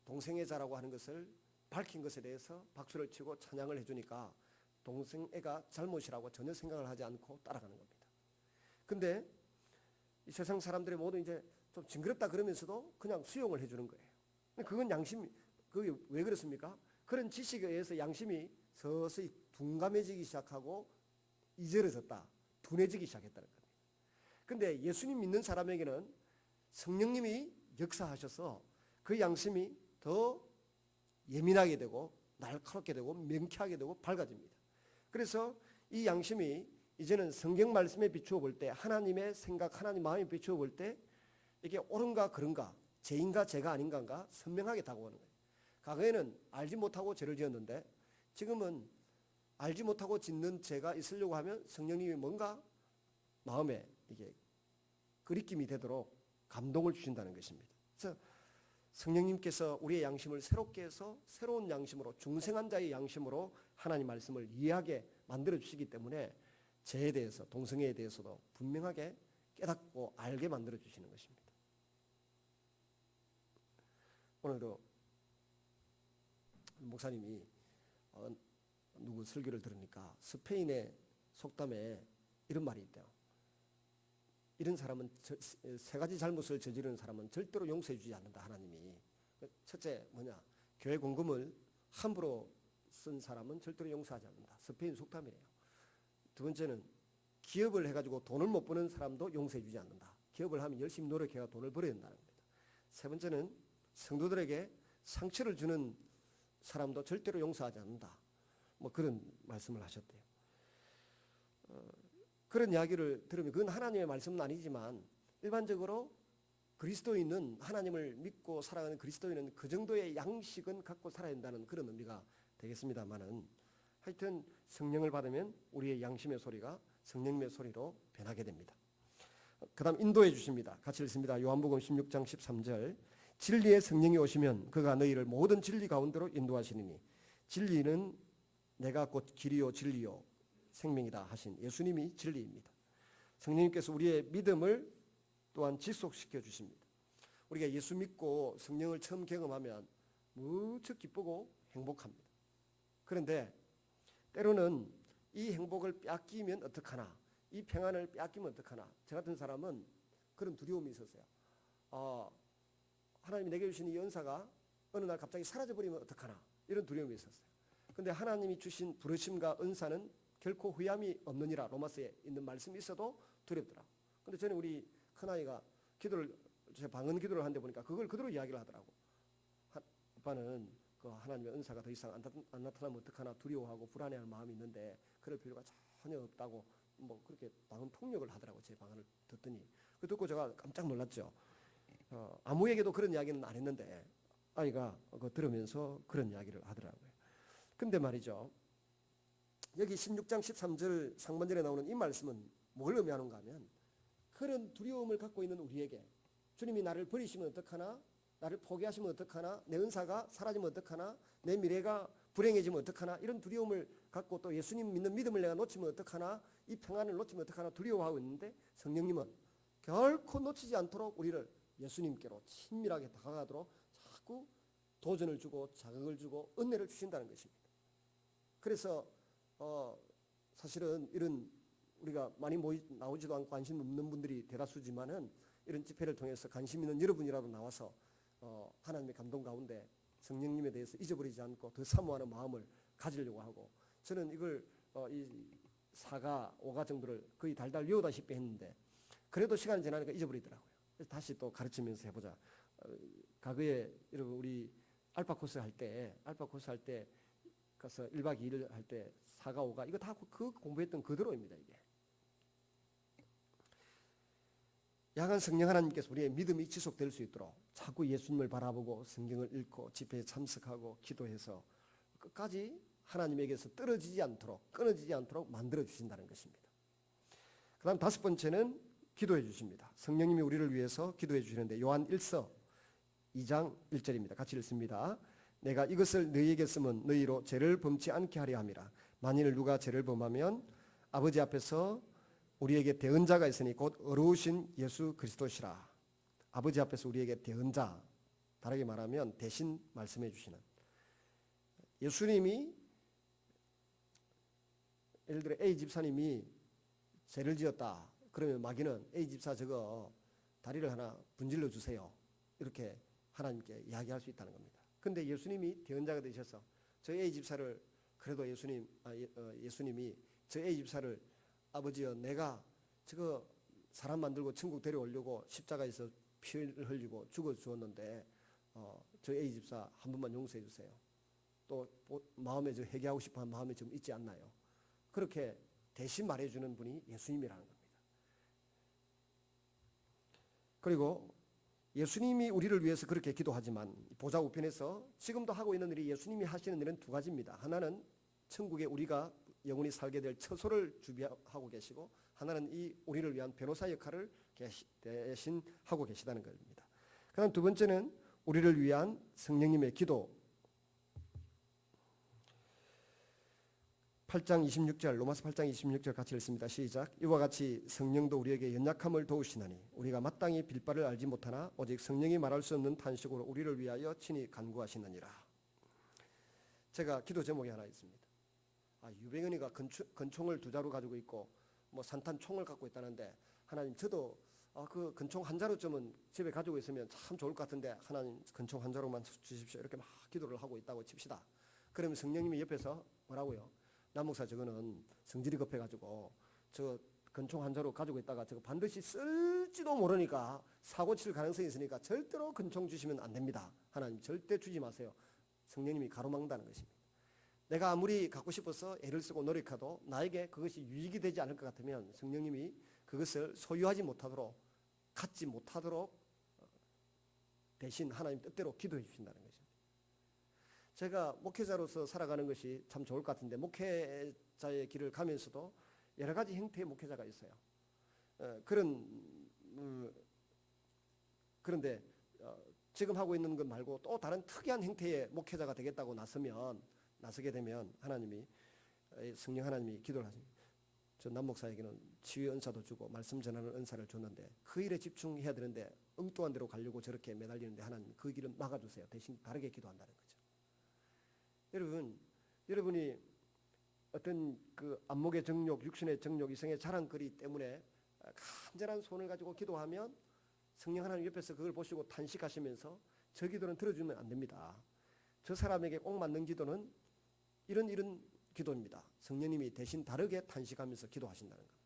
동성애자라고 하는 것을 밝힌 것에 대해서 박수를 치고 찬양을 해주니까 동성애가 잘못이라고 전혀 생각을 하지 않고 따라가는 겁니다. 근데 이 세상 사람들이 모두 이제 좀 징그럽다 그러면서도 그냥 수용을 해주는 거예요. 그건 양심, 그게 왜 그렇습니까? 그런 지식에 의해서 양심이 서서히 둔감해지기 시작하고 이절해졌다, 둔해지기 시작했다는 겁니다. 근데 예수님 믿는 사람에게는 성령님이 역사하셔서 그 양심이 더 예민하게 되고 날카롭게 되고 명쾌하게 되고 밝아집니다. 그래서 이 양심이 이제는 성경 말씀에 비추어 볼 때, 하나님의 생각, 하나님 마음에 비추어 볼 때 이게 옳은가 그른가, 죄인가 죄가 아닌가가 선명하게 다가오는 거예요. 과거에는 알지 못하고 죄를 지었는데 지금은 알지 못하고 짓는 죄가 있으려고 하면 성령님이 뭔가 마음에 이게 그리낌이 되도록 감동을 주신다는 것입니다. 그래서 성령님께서 우리의 양심을 새롭게 해서 새로운 양심으로, 중생한 자의 양심으로 하나님 말씀을 이해하게 만들어 주시기 때문에 죄에 대해서, 동성애에 대해서도 분명하게 깨닫고 알게 만들어 주시는 것입니다. 오늘도 목사님이 누구 설교를 들으니까 스페인의 속담에 이런 말이 있대요. 이런 사람은, 세 가지 잘못을 저지르는 사람은 절대로 용서해 주지 않는다, 하나님이. 첫째 뭐냐, 교회 공금을 함부로 쓴 사람은 절대로 용서하지 않는다. 스페인 속담이에요. 두 번째는 기업을 해가지고 돈을 못 버는 사람도 용서해 주지 않는다. 기업을 하면 열심히 노력해야 돈을 벌어야 된다는 겁니다. 세 번째는 성도들에게 상처를 주는 사람도 절대로 용서하지 않는다. 뭐 그런 말씀을 하셨대요. 그런 이야기를 들으면 그건 하나님의 말씀은 아니지만 일반적으로 그리스도인은, 하나님을 믿고 살아가는 그리스도인은 그 정도의 양식은 갖고 살아야 된다는 그런 의미가 되겠습니다만은, 하여튼 성령을 받으면 우리의 양심의 소리가 성령님의 소리로 변하게 됩니다. 그 다음 인도해 주십니다. 같이 읽습니다. 요한복음 16장 13절. 진리의 성령이 오시면 그가 너희를 모든 진리 가운데로 인도하시리니 진리는 내가 곧 길이요 진리요 생명이다 하신 예수님이 진리입니다. 성령님께서 우리의 믿음을 또한 지속시켜 주십니다. 우리가 예수 믿고 성령을 처음 경험하면 무척 기쁘고 행복합니다. 그런데 때로는 이 행복을 빼앗기면 어떡하나, 이 평안을 빼앗기면 어떡하나. 저 같은 사람은 그런 두려움이 있었어요. 하나님이 내게 주신 이 은사가 어느 날 갑자기 사라져버리면 어떡하나, 이런 두려움이 있었어요. 근데 하나님이 주신 부르심과 은사는 결코 후회함이 없느니라, 로마서에 있는 말씀이 있어도 두렵더라. 근데 저는 우리 큰아이가 기도를, 제 방언 기도를 하는데 보니까 그걸 그대로 이야기를 하더라고. 아빠는 그 하나님의 은사가 더 이상 안 나타나면 어떡하나 두려워하고 불안해하는 마음이 있는데 그럴 필요가 전혀 없다고, 뭐 그렇게 방언 통역을 하더라고. 제 방언을 듣더니. 그 듣고 제가 깜짝 놀랐죠. 아무에게도 그런 이야기는 안 했는데 아이가 그거 들으면서 그런 이야기를 하더라고요. 근데 말이죠, 여기 16장 13절 상반절에 나오는 이 말씀은 뭘 의미하는가 하면, 그런 두려움을 갖고 있는 우리에게 주님이 나를 버리시면 어떡하나, 나를 포기하시면 어떡하나, 내 은사가 사라지면 어떡하나, 내 미래가 불행해지면 어떡하나, 이런 두려움을 갖고 또 예수님 믿는 믿음을 내가 놓치면 어떡하나, 이 평안을 놓치면 어떡하나 두려워하고 있는데, 성령님은 결코 놓치지 않도록 우리를 예수님께로 친밀하게 다가가도록 자꾸 도전을 주고 자극을 주고 은혜를 주신다는 것입니다. 그래서 사실은 이런 우리가 많이 나오지도 않고 관심 없는 분들이 대다수지만은 이런 집회를 통해서 관심 있는 여러분이라도 나와서 하나님의 감동 가운데 성령님에 대해서 잊어버리지 않고 더 사모하는 마음을 가지려고 하고, 저는 이걸 이 4가 5가 정도를 거의 달달 외우다시피 했는데 그래도 시간이 지나니까 잊어버리더라고요. 그래서 다시 또 가르치면서 해보자. 과거에 여러분 우리 알파 코스 할 때 가서 1박 2일 할 때 4가 5가 이거 다 그 공부했던 그대로입니다. 이게 야간 성령 하나님께서 우리의 믿음이 지속될 수 있도록 자꾸 예수님을 바라보고 성경을 읽고 집회에 참석하고 기도해서 끝까지 하나님에게서 떨어지지 않도록, 끊어지지 않도록 만들어 주신다는 것입니다. 그 다음 5번째는 기도해 주십니다. 성령님이 우리를 위해서 기도해 주시는데 요한 1서 2장 1절입니다. 같이 읽습니다. 내가 이것을 너희에게 쓰면 너희로 죄를 범치 않게 하려 함이라. 만일 누가 죄를 범하면 아버지 앞에서 우리에게 대언자가 있으니 곧 어루우신 예수 그리스도시라. 아버지 앞에서 우리에게 대언자, 다르게 말하면 대신 말씀해 주시는 예수님이, 예를 들어 A 집사님이 죄를 지었다 그러면 마귀는 A 집사 저거 다리를 하나 분질러 주세요, 이렇게 하나님께 이야기할 수 있다는 겁니다. 근데 예수님이 대언자가 되셔서 저 A 집사를 그래도 예수님이 저 A 집사를 아버지여 내가 저거 사람 만들고 천국 데려오려고 십자가에서 피를 흘리고 죽어 주었는데 저 A 집사 한 번만 용서해 주세요. 또 마음에 저 회개하고 싶어하는 마음이 좀 있지 않나요? 그렇게 대신 말해주는 분이 예수님이라는 겁니다. 그리고 예수님이 우리를 위해서 그렇게 기도하지만 보좌 우편에서 지금도 하고 있는 일이 예수님이 하시는 일은 두 가지입니다. 하나는 천국에 우리가 영원히 살게 될 처소를 준비하고 계시고 하나는 이 우리를 위한 변호사 역할을 대신 하고 계시다는 겁니다. 그다음 두 번째는 우리를 위한 성령님의 기도. 8장 26절 로마서 8장 26절 같이 읽습니다. 시작. 이와 같이 성령도 우리에게 연약함을 도우시나니 우리가 마땅히 빌 바를 알지 못하나 오직 성령이 말할 수 없는 탄식으로 우리를 위하여 친히 간구하시느니라. 제가 기도 제목이 하나 있습니다. 유병현이가 건총을 2자루 가지고 있고 뭐 산탄총을 갖고 있다는데 하나님 저도 그 건총 한 자루쯤은 집에 가지고 있으면 참 좋을 것 같은데 하나님 건총 한 자루만 주십시오. 이렇게 막 기도를 하고 있다고 칩시다. 그러면 성령님이 옆에서 뭐라고요? 남 목사 저거는 성질이 급해가지고 저 건총 한 자루 가지고 있다가 저거 반드시 쓸지도 모르니까 사고 칠 가능성이 있으니까 절대로 건총 주시면 안 됩니다. 하나님 절대 주지 마세요. 성령님이 가로막는다는 것입니다. 내가 아무리 갖고 싶어서 애를 쓰고 노력해도 나에게 그것이 유익이 되지 않을 것 같으면 성령님이 그것을 소유하지 못하도록 갖지 못하도록 대신 하나님 뜻대로 기도해 주신다는 것입니다. 제가 목회자로서 살아가는 것이 참 좋을 것 같은데 목회자의 길을 가면서도 여러 가지 형태의 목회자가 있어요. 그런데 지금 하고 있는 것 말고 또 다른 특이한 형태의 목회자가 되겠다고 나서게 되면 하나님이 성령 하나님이 기도를 하십니다. 저 남 목사에게는 치유 은사도 주고 말씀 전하는 은사를 줬는데 그 일에 집중해야 되는데 엉뚱한 데로 가려고 저렇게 매달리는데 하나님 그 길은 막아주세요. 대신 다르게 기도한다는 거죠. 여러분이 어떤 그 안목의 정욕, 육신의 정욕, 이성의 자랑거리 때문에 간절한 손을 가지고 기도하면 성령 하나님 옆에서 그걸 보시고 탄식하시면서 저 기도는 들어주면 안 됩니다. 저 사람에게 꼭 맞는 기도는 이런 기도입니다. 성령님이 대신 다르게 탄식하면서 기도하신다는 겁니다.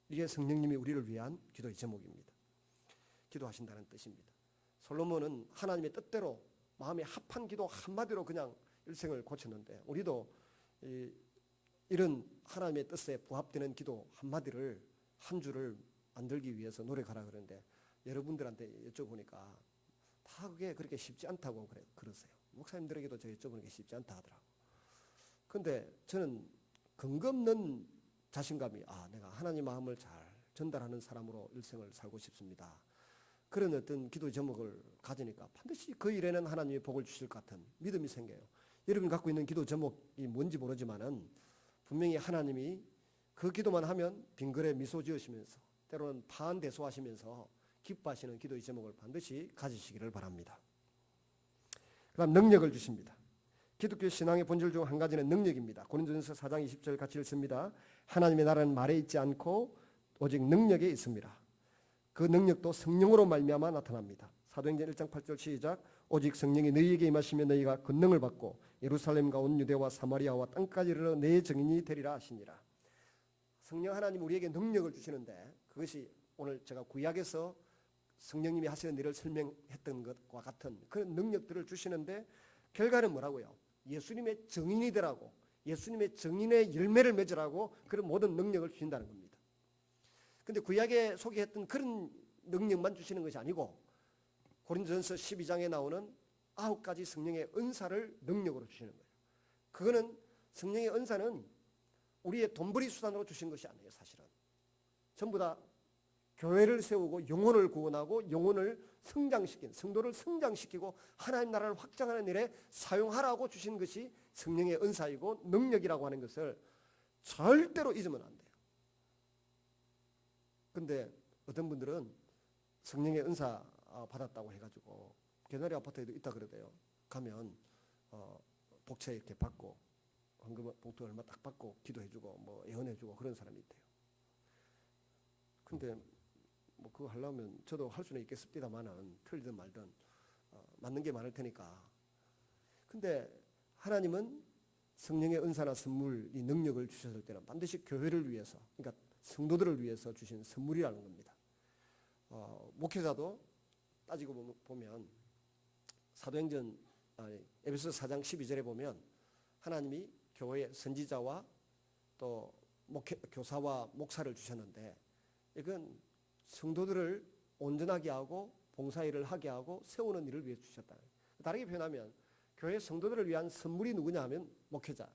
이게 성령님이 우리를 위한 기도의 제목입니다. 기도하신다는 뜻입니다. 솔로몬은 하나님의 뜻대로 마음에 합한 기도 한마디로 그냥 일생을 고쳤는데 우리도 이런 하나님의 뜻에 부합되는 기도 한마디를 한 줄을 만들기 위해서 노력하라 그러는데 여러분들한테 여쭤보니까 다 그게 그렇게 쉽지 않다고 그러세요. 목사님들에게도 저 여쭤보는 게 쉽지 않다 하더라고. 근데 저는 근거 없는 자신감이 내가 하나님 마음을 잘 전달하는 사람으로 일생을 살고 싶습니다. 그런 어떤 기도 제목을 가지니까 반드시 그 일에는 하나님이 복을 주실 것 같은 믿음이 생겨요. 여러분 갖고 있는 기도 제목이 뭔지 모르지만은 분명히 하나님이 그 기도만 하면 빙그레 미소 지으시면서 때로는 파한대소하시면서 기뻐하시는 기도의 제목을 반드시 가지시기를 바랍니다. 그다음 능력을 주십니다. 기독교 신앙의 본질 중 한 가지는 능력입니다. 고린도전서 4장 20절 같이 읽습니다. 하나님의 나라는 말에 있지 않고 오직 능력에 있습니다. 그 능력도 성령으로 말미암아 나타납니다. 사도행전 1장 8절 시작. 오직 성령이 너희에게 임하시면 너희가 권능을 받고 예루살렘과 온 유대와 사마리아와 땅까지 이르러 내 증인이 되리라 하시니라. 성령 하나님 우리에게 능력을 주시는데 그것이 오늘 제가 구약에서 성령님이 하시는 일을 설명했던 것과 같은 그런 능력들을 주시는데 결과는 뭐라고요? 예수님의 증인이 되라고, 예수님의 증인의 열매를 맺으라고 그런 모든 능력을 주신다는 겁니다. 근데 구약에 소개했던 그런 능력만 주시는 것이 아니고 고린도전서 12장에 나오는 9가지 성령의 은사를 능력으로 주시는 거예요. 그거는 성령의 은사는 우리의 돈벌이 수단으로 주신 것이 아니에요. 사실은 전부 다 교회를 세우고 영혼을 구원하고 영혼을 성장시킨 성도를 성장시키고 하나님 나라를 확장하는 일에 사용하라고 주신 것이 성령의 은사이고 능력이라고 하는 것을 절대로 잊으면 안 돼요. 근데 어떤 분들은 성령의 은사 받았다고 해가지고 개나리 아파트에도 있다 그러대요. 가면 복채 이렇게 받고 헌금 봉투 얼마 딱 받고 기도해주고 뭐 예언해주고 그런 사람이 있대요. 근데 뭐 그거 하려면 저도 할 수는 있겠습니다만은 틀리든 말든 맞는 게 많을 테니까. 근데 하나님은 성령의 은사나 선물, 이 능력을 주셨을 때는 반드시 교회를 위해서, 그러니까 성도들을 위해서 주신 선물이라는 겁니다. 목회자도 따지고 보면 사도행전 에베소 4장 12절에 보면 하나님이 교회 선지자와 또 교사와 목사를 주셨는데 이건 성도들을 온전하게 하고 봉사일을 하게 하고 세우는 일을 위해 주셨다. 다르게 표현하면 교회 성도들을 위한 선물이 누구냐 하면 목회자,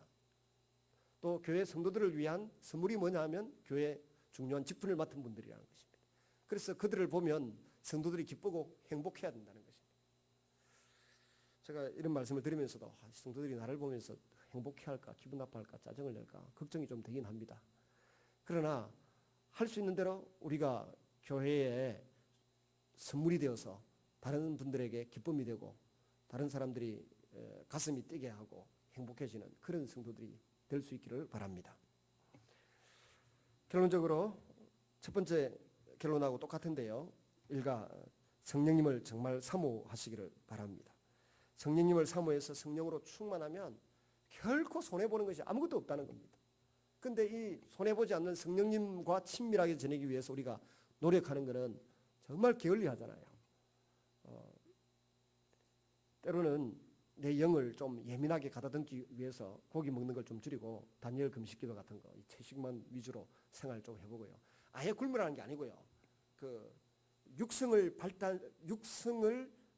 또 교회 성도들을 위한 선물이 뭐냐 하면 교회 중요한 직분을 맡은 분들이라는 것입니다. 그래서 그들을 보면 성도들이 기쁘고 행복해야 된다는 것입니다. 제가 이런 말씀을 드리면서도 성도들이 나를 보면서 행복해할까, 기분 나빠할까, 짜증을 낼까 걱정이 좀 되긴 합니다. 그러나 할 수 있는 대로 우리가 교회에 선물이 되어서 다른 분들에게 기쁨이 되고 다른 사람들이 가슴이 뛰게 하고 행복해지는 그런 성도들이 될 수 있기를 바랍니다. 결론적으로 첫 번째 결론하고 똑같은데요. 일가 성령님을 정말 사모하시기를 바랍니다. 성령님을 사모해서 성령으로 충만하면 결코 손해보는 것이 아무것도 없다는 겁니다. 그런데 이 손해보지 않는 성령님과 친밀하게 지내기 위해서 우리가 노력하는 것은 정말 게을리하잖아요. 때로는 내 영을 좀 예민하게 가다듬기 위해서 고기 먹는 걸 좀 줄이고 다니엘 금식기도 같은 거, 이 채식만 위주로 생활 좀 해보고요. 아예 굶으라는 게 아니고요. 그 육성을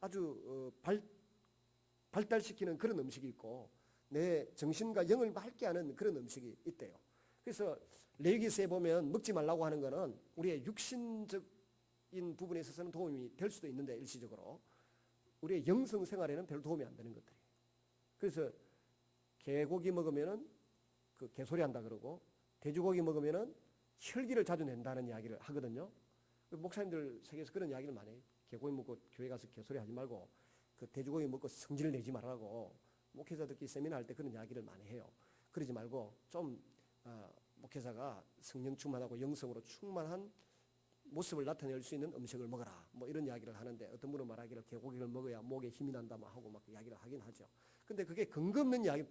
아주 발달시키는 그런 음식이 있고 내 정신과 영을 맑게 하는 그런 음식이 있대요. 그래서 레위기서에 보면 먹지 말라고 하는 것은 우리의 육신적인 부분에 있어서는 도움이 될 수도 있는데 일시적으로 우리의 영성 생활에는 별 도움이 안 되는 것들이에요. 그래서 개고기 먹으면은 그 개소리 한다 그러고 돼지고기 먹으면은 혈기를 자주 낸다는 이야기를 하거든요. 목사님들 세계에서 그런 이야기를 많이 해요. 개고기 먹고 교회 가서 개소리 하지 말고 그 돼지고기 먹고 성질 내지 말라고 목회자들끼리 세미나 할 때 그런 이야기를 많이 해요. 그러지 말고 좀 목회자가 성령 충만하고 영성으로 충만한 모습을 나타낼 수 있는 음식을 먹어라. 뭐 이런 이야기를 하는데 어떤 분은 말하기를 개고기를 먹어야 목에 힘이 난다 하고 막 이야기를 하긴 하죠. 근데 그게 근거 없는 이야기.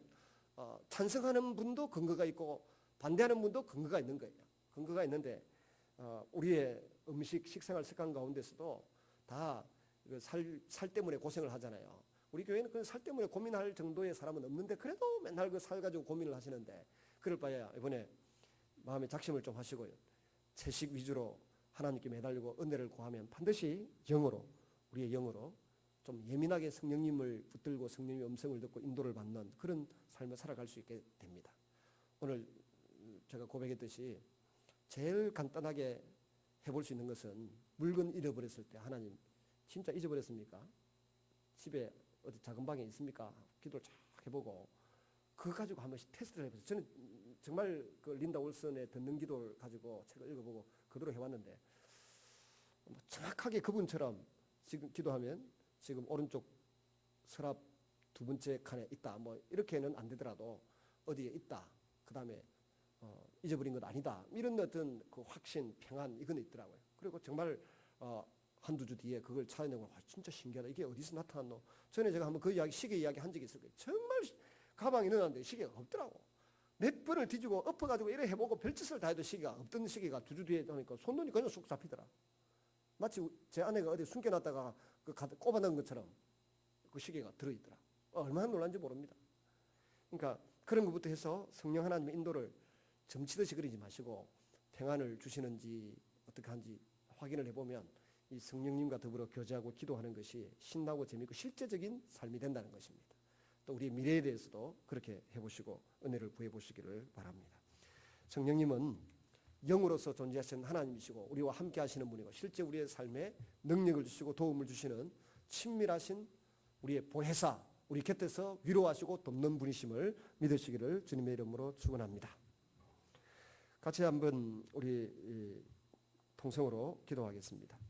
찬성하는 분도 근거가 있고 반대하는 분도 근거가 있는 거예요. 근거가 있는데 우리의 음식 식생활 습관 가운데서도 다 살 때문에 고생을 하잖아요. 우리 교회는 그 살 때문에 고민할 정도의 사람은 없는데 그래도 맨날 그 살 가지고 고민을 하시는데 그럴 바에야 이번에 마음에 작심을 좀 하시고요. 채식 위주로 하나님께 매달리고 은혜를 구하면 반드시 영으로 우리의 영으로 좀 예민하게 성령님을 붙들고 성령님의 음성을 듣고 인도를 받는 그런 삶을 살아갈 수 있게 됩니다. 오늘 제가 고백했듯이 제일 간단하게 해볼 수 있는 것은 물건 잃어버렸을 때 하나님 진짜 잊어버렸습니까? 집에 어디 작은 방에 있습니까? 기도를 쫙 해보고 그거 가지고 한 번씩 테스트를 해보세요. 저는 정말 그 린다 올슨의 듣는 기도를 가지고 책을 읽어보고 그대로 해왔는데 정확하게 그분처럼 지금 기도하면 지금 오른쪽 서랍 두 번째 칸에 있다. 뭐 이렇게는 안 되더라도 어디에 있다. 그 다음에 잊어버린 것 아니다. 이런 어떤 그 확신, 평안 이건 있더라고요. 그리고 정말 한두 주 뒤에 그걸 찾아내고 진짜 신기하다. 이게 어디서 나타났노? 전에 제가 한번 그 이야기, 시계 이야기 한 적이 있을 거예요. 정말 가방에 넣어놨는데 시계가 없더라고. 몇 번을 뒤지고 엎어가지고 이래 해보고 별짓을 다 해도 시계가 없던 시계가 두 주 뒤에 오니까 손눈이 그냥 쑥 잡히더라. 마치 제 아내가 어디 숨겨놨다가 그 꼽아넣은 것처럼 그 시계가 들어있더라. 얼마나 놀란지 모릅니다. 그러니까 그런 것부터 해서 성령 하나님의 인도를 점치듯이 그리지 마시고 평안을 주시는지 어떻게 하는지 확인을 해보면 이 성령님과 더불어 교제하고 기도하는 것이 신나고 재미있고 실제적인 삶이 된다는 것입니다. 또 우리의 미래에 대해서도 그렇게 해보시고 은혜를 구해보시기를 바랍니다. 성령님은 영으로서 존재하시는 하나님이시고 우리와 함께 하시는 분이고 실제 우리의 삶에 능력을 주시고 도움을 주시는 친밀하신 우리의 보혜사, 우리 곁에서 위로하시고 돕는 분이심을 믿으시기를 주님의 이름으로 축원합니다. 같이 한번 우리 통성으로 기도하겠습니다.